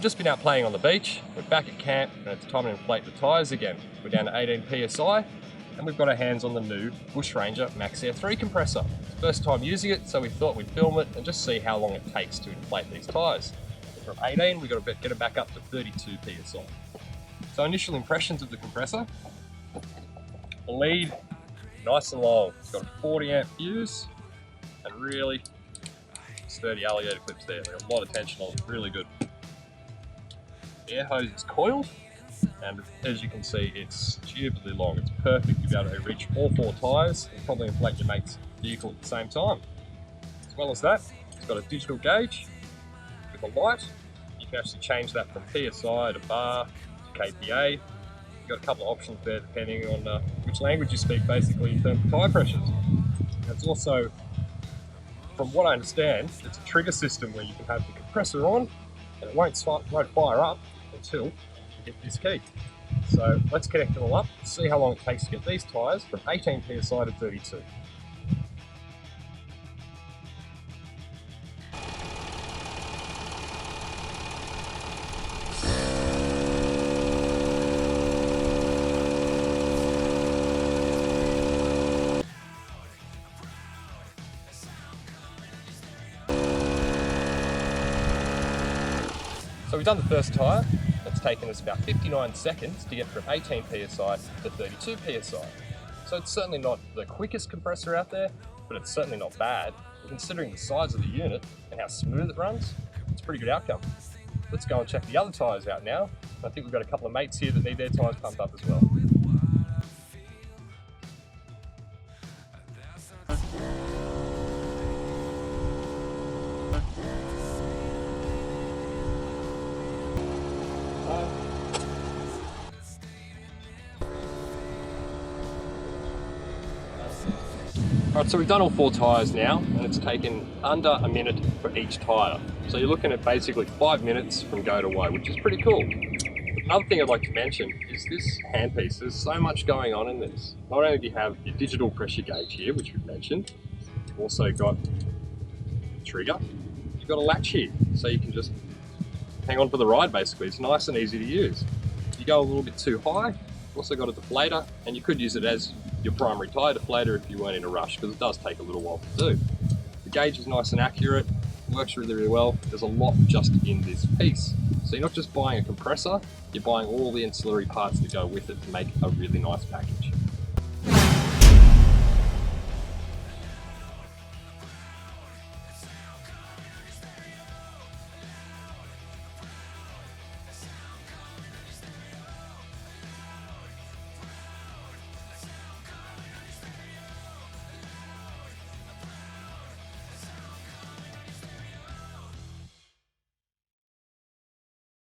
just been out playing on the beach, we're back at camp, and it's time to inflate the tyres again. We're down to 18 psi, and we've got our hands on the new Bushranger Max Air 3 compressor. It's the first time using it, so we thought we'd film it and just see how long it takes to inflate these tyres. From 18, we've got to get it back up to 32 psi. So initial impressions of the compressor. The lead, nice and long. It's got a 40 amp fuse, and really sturdy alligator clips there. They've got a lot of tension on it, really good. The air hose is coiled, and as you can see, it's stupidly long. It's perfect to be able to reach all 4 tyres and probably inflate your mate's vehicle at the same time. As well as that, it's got a digital gauge with a light. You can actually change that from PSI to bar to KPA. You've got a couple of options there depending on which language you speak, basically, in terms of tyre pressures. And it's also, from what I understand, it's a trigger system where you can have the compressor on and it won't fire up until you hit this key. So let's connect them all up, see how long it takes to get these tyres from 18 psi to 32. So we've done the first tyre. It's taken us about 59 seconds to get from 18 psi to 32 psi. So it's certainly not the quickest compressor out there, but it's certainly not bad. And considering the size of the unit and how smooth it runs, it's a pretty good outcome. Let's go and check the other tyres out now. I think we've got a couple of mates here that need their tyres pumped up as well. Alright, so we've done all 4 tyres now, and it's taken under a minute for each tyre. So you're looking at basically 5 minutes from go to woe, which is pretty cool. Another thing I'd like to mention is this handpiece. There's so much going on in this. Not only do you have your digital pressure gauge here, which we've mentioned, you've also got a trigger. You've got a latch here, so you can just hang on for the ride basically. It's nice and easy to use. If you go a little bit too high, you've also got a deflator, and you could use it as your primary tyre deflator if you weren't in a rush, because it does take a little while to do. The gauge is nice and accurate, works really, really well. There's a lot just in this piece. So you're not just buying a compressor, you're buying all the ancillary parts that go with it to make a really nice package.